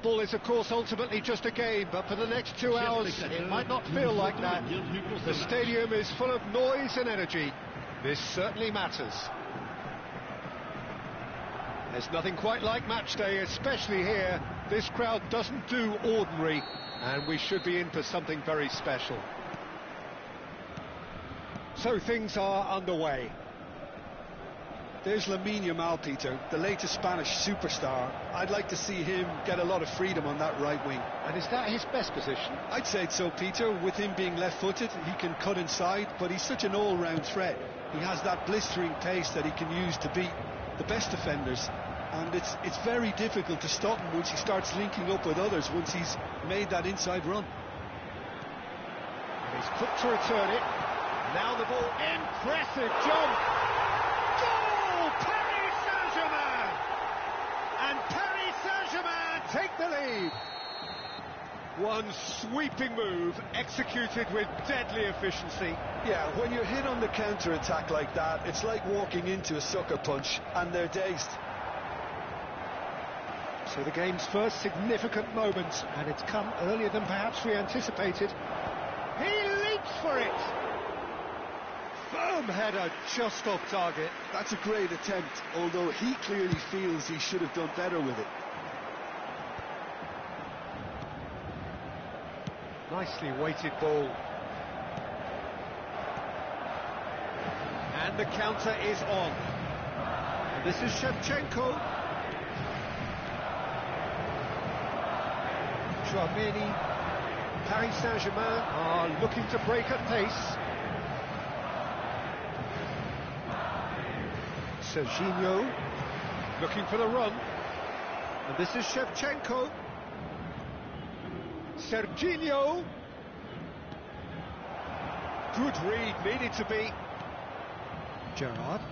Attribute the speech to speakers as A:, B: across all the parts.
A: Football is, of course, ultimately just a game, but for the next 2 hours, it might not feel like that. The stadium is full of noise and energy. This certainly matters. There's nothing quite like match day, especially here. This crowd doesn't do ordinary, and we should be in for something very special. So things are underway.
B: There's Lamine Yamal, Peter, the latest Spanish superstar. I'd like to see him get a lot of freedom on that right wing.
A: And is that his best position?
B: I'd say so, Peter. With him being left-footed, he can cut inside, but he's such an all-round threat. He has that blistering pace that he can use to beat the best defenders. And it's very difficult to stop him once he starts linking up with others, once he's made that inside run.
A: And he's quick to return it. Now the ball, impressive jump! Goal! Paris Saint-Germain! And Paris Saint-Germain take the lead. One sweeping move, executed with deadly efficiency.
B: Yeah, when you're hit on the counter-attack like that, it's like walking into a sucker punch, and they're dazed.
A: So the game's first significant moment, and it's come earlier than perhaps we anticipated. He leaps for it! Firm header, just off target.
B: That's a great attempt, although he clearly feels he should have done better with it.
A: Nicely weighted ball. And the counter is on. And this is Shevchenko. Chouameni. Paris Saint-Germain are looking to break at pace. Serginho looking for the run. And this is Shevchenko. Serginho. Good read, needed to be. Gerrard.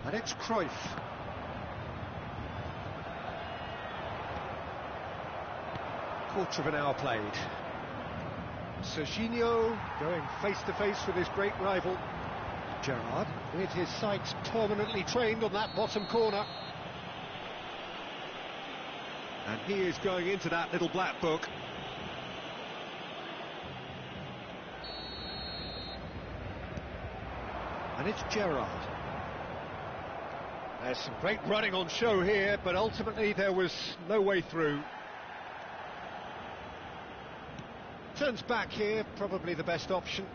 A: And it's Cruyff. Quarter of an hour played. Serginho going face to face with his great rival. Gerrard with his sights permanently trained on that bottom corner. And he is going into that little black book. And it's Gerrard. There's some great running on show here, but ultimately there was no way through. Turns back here, probably the best option.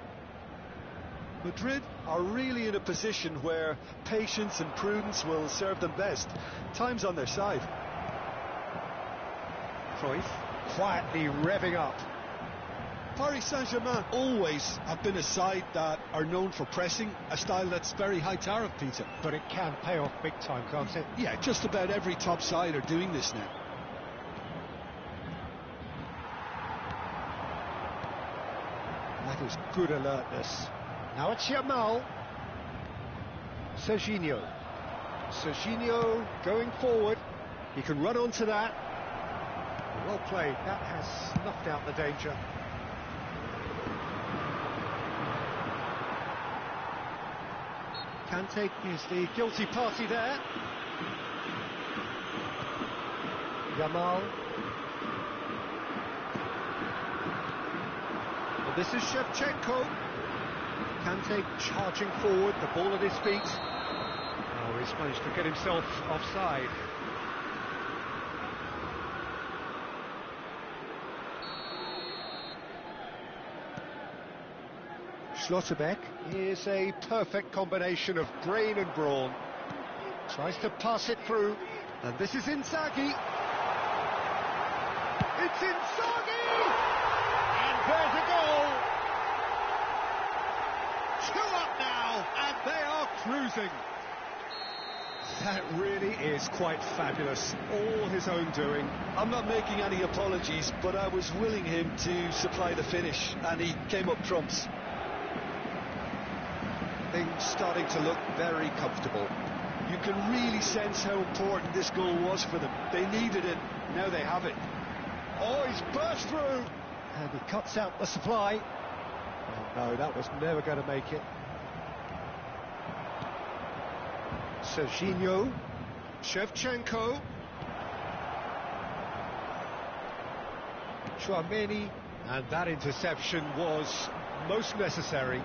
B: Madrid are really in a position where patience and prudence will serve them best. Time's on their side.
A: Cruyff quietly revving up.
B: Paris Saint-Germain always have been a side that are known for pressing, a style that's very high tariff, Peter.
A: But it can pay off big time, can't it?
B: Yeah, just about every top side are doing this now.
A: That is good alertness. Now it's Yamal. Serginho. Serginho going forward. He can run onto that. Well played. That has snuffed out the danger. Kante is the guilty party there. Yamal. And this is Shevchenko. Kante charging forward, the ball at his feet. Oh, he's managed to get himself offside. Schlotterbeck is a perfect combination of brain and brawn. Tries to pass it through, and this is Inzaghi. It's Inzaghi! And there's a goal! 2 up now, and they are cruising. That really is quite fabulous, all his own doing.
B: I'm not making any apologies, but I was willing him to supply the finish, and he came up trumps.
A: Things starting to look very comfortable.
B: You can really sense how important this goal was for them. They needed it, now they have it.
A: Oh, he's burst through! And he cuts out the supply. Oh no, that was never going to make it. Serginho. Shevchenko. Chouameni, and that interception was most necessary.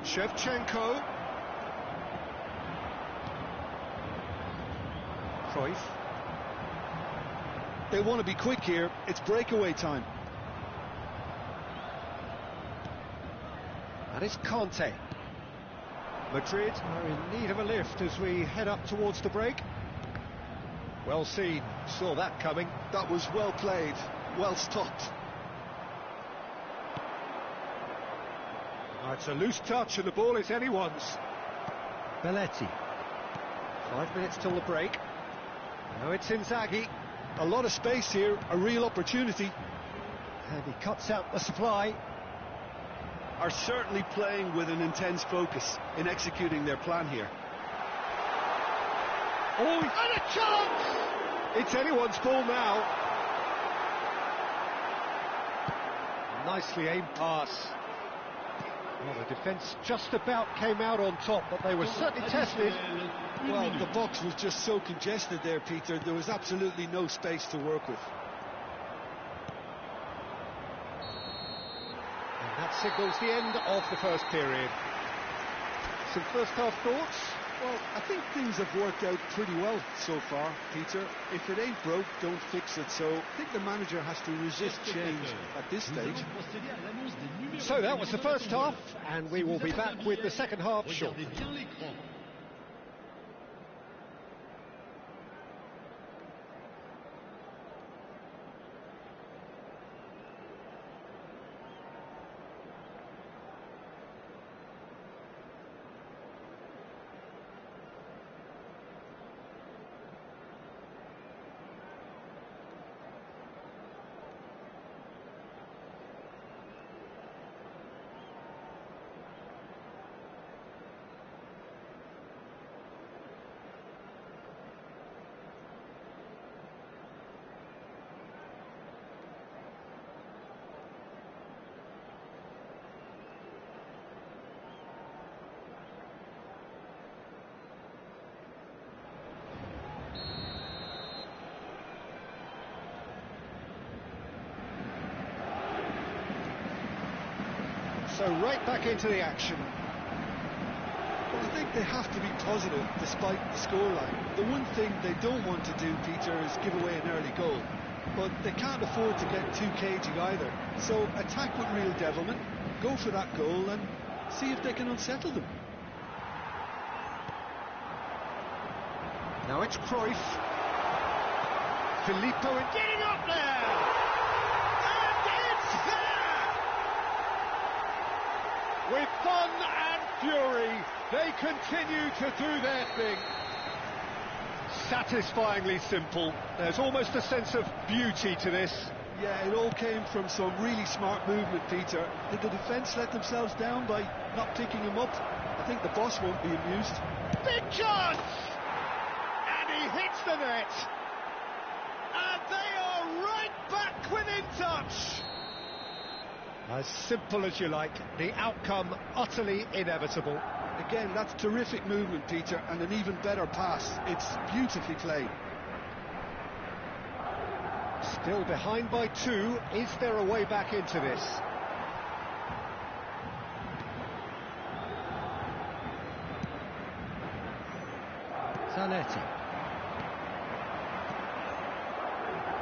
A: Shevchenko. Cruyff.
B: They want to be quick here. It's breakaway time.
A: That is Conte. Madrid are in need of a lift as we head up towards the break. Well seen, saw that coming.
B: That was well played, well stopped.
A: Oh, it's a loose touch and the ball is anyone's. Belletti. 5 minutes till the break. Now it's Inzaghi.
B: A lot of space here, a real opportunity.
A: And he cuts out the supply.
B: Are certainly playing with an intense focus in executing their plan here.
A: Oh, and a chance! It's anyone's ball now. Nicely aimed pass. Well, the defence just about came out on top, but they were certainly tested.
B: Well, the box was just so congested there, Peter. There was absolutely no space to work with.
A: And that signals the end of the first period. Some first-half thoughts?
B: Well, I think things have worked out pretty well so far, Peter. If it ain't broke, don't fix it. So I think the manager has to resist change at this stage.
A: So that was the first half, and we will be back with the second half shortly. So right back into the action.
B: Well, I think they have to be positive despite the scoreline. The one thing they don't want to do, Peter, is give away an early goal. But they can't afford to get too cagey either. So attack with real devilment, go for that goal and see if they can unsettle them.
A: Now it's Cruyff. Filippo and getting up there! And it's there! With fun and fury, they continue to do their thing. Satisfyingly simple. There's almost a sense of beauty to this.
B: Yeah, it all came from some really smart movement, Peter. Did the defence let themselves down by not picking him up? I think the boss won't be amused.
A: Big chance! And he hits the net. And they are right back within touch. As simple as you like, the outcome utterly inevitable.
B: Again, that's terrific movement, Peter, and an even better pass. It's beautifully played.
A: Still behind by 2. Is there a way back into this? Zanetti.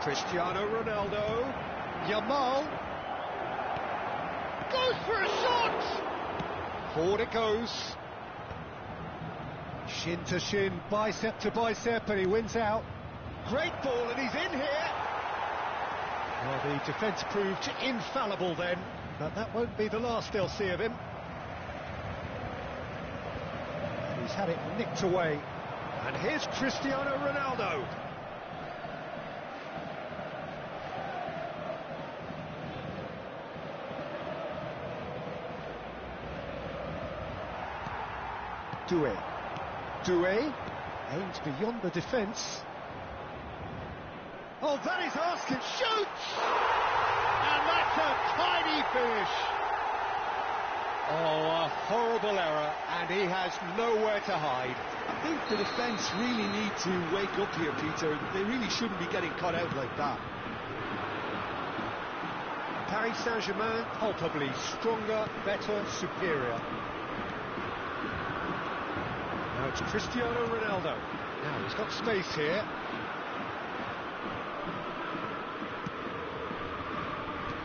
A: Cristiano Ronaldo. Yamal. Goes for a shot! Forward it goes. Shin to shin, bicep to bicep, and he wins out. Great ball, and he's in here. Well, the defence proved infallible then, but that won't be the last they'll see of him. He's had it nicked away. And here's Cristiano Ronaldo. Doué aims beyond the defence. Oh, that is asking. Shoots! And that's a tiny finish. Oh, a horrible error, and he has nowhere to hide.
B: I think the defence really need to wake up here, Peter. They really shouldn't be getting caught out like that.
A: Paris Saint-Germain palpably stronger, better, superior. Now it's Cristiano Ronaldo. Now he's got space here.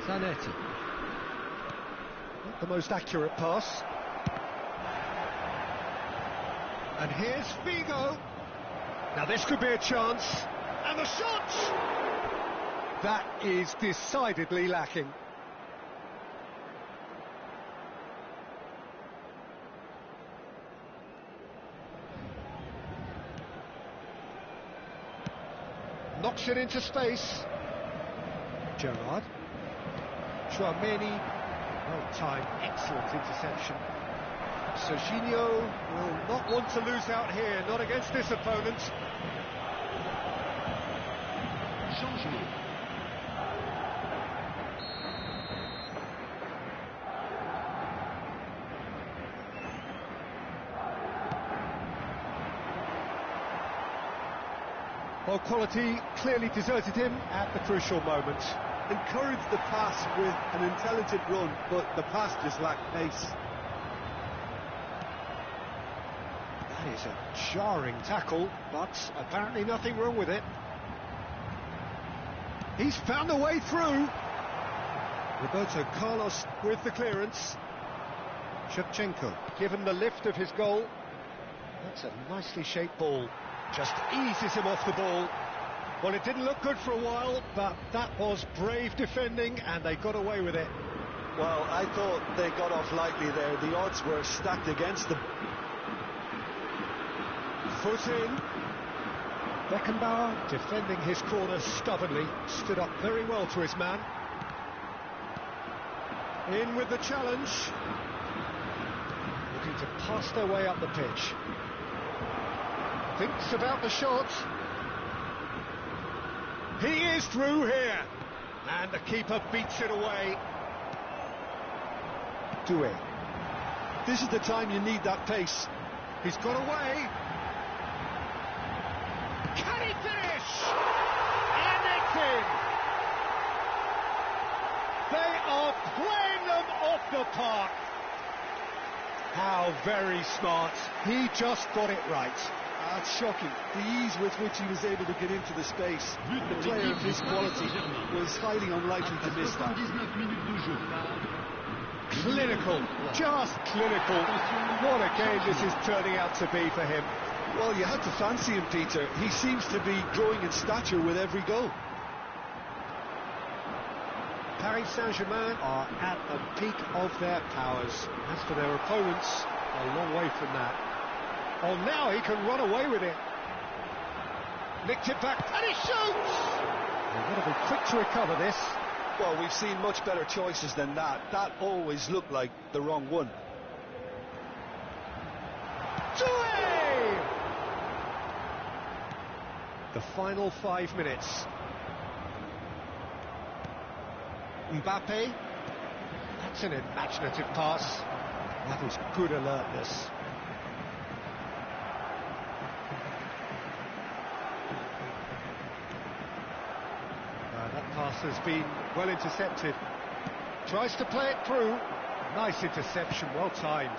A: Zanetti. Not the most accurate pass. And here's Figo. Now this could be a chance. And the shot! That is decidedly lacking. Knocks it into space. Gerrard. Chouameni. Well timed, excellent interception. Serginho will not want to lose out here, not against this opponent. Changement. Well, quality clearly deserted him at the crucial moment.
B: Encouraged the pass with an intelligent run, but the pass just lacked pace.
A: That is a jarring tackle, but apparently nothing wrong with it. He's found a way through. Roberto Carlos with the clearance. Shevchenko given the lift of his goal. That's a nicely shaped ball. Just eases him off the ball. Well, it didn't look good for a while, but that was brave defending, and they got away with it.
B: Well, I thought they got off lightly there. The odds were stacked against them.
A: Foot in. Beckenbauer defending his corner stubbornly, stood up very well to his man. In with the challenge. Looking to pass their way up the pitch. Thinks about the shot. He is through here. And the keeper beats it away. Doué.
B: This is the time you need that pace.
A: He's got away. Can he finish? And it's in. They are playing them off the park. How very smart. He just got it right.
B: That's shocking. The ease with which he was able to get into the space. The player of his quality was highly unlikely to miss that.
A: Clinical, just clinical. What a game this is turning out to be for him.
B: Well, you had to fancy him, Peter. He seems to be growing in stature with every goal.
A: Paris Saint-Germain are at the peak of their powers. As for their opponents, a long way from that. Oh, now he can run away with it. Nicked it back, and he shoots! They've got to be quick to recover this.
B: Well, we've seen much better choices than that. That always looked like the wrong one.
A: Doué! The final 5 minutes. Mbappe. That's an imaginative pass. That was good alertness. That pass has been well intercepted. Tries to play it through. Nice interception, well timed.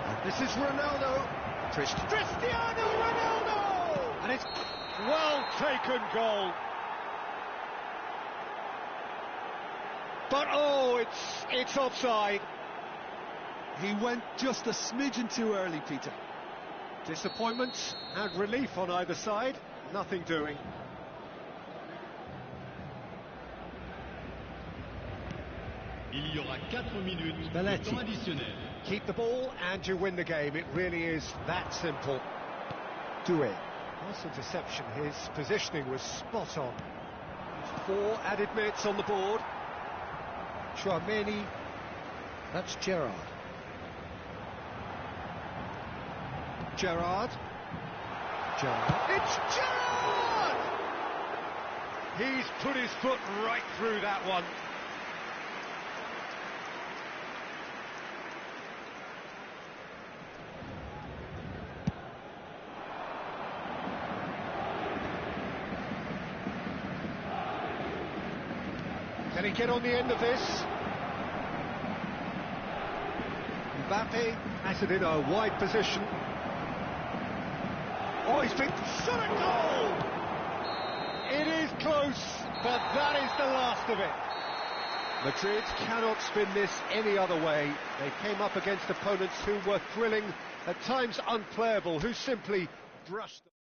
A: And this is Ronaldo. Cristiano Ronaldo! And it's well taken goal. But oh, it's offside.
B: He went just a smidgen too early, Peter.
A: Disappointment and relief on either side. Nothing doing.
C: Il y aura 4 minutes de
A: Belletti.
C: temps additionnel.
A: Keep the ball and you win the game. It really is that simple. Doué. Nice interception. His positioning was spot on. 4 added minutes on the board. Chouameni. That's Gerrard. Gerrard. It's Gerrard! He's put his foot right through that one. Can he get on the end of this? Mbappe has it in a wide position. Oh, he's been shot at goal! It is close, but that is the last of it. Madrid cannot spin this any other way. They came up against opponents who were thrilling, at times unplayable, who simply brushed them.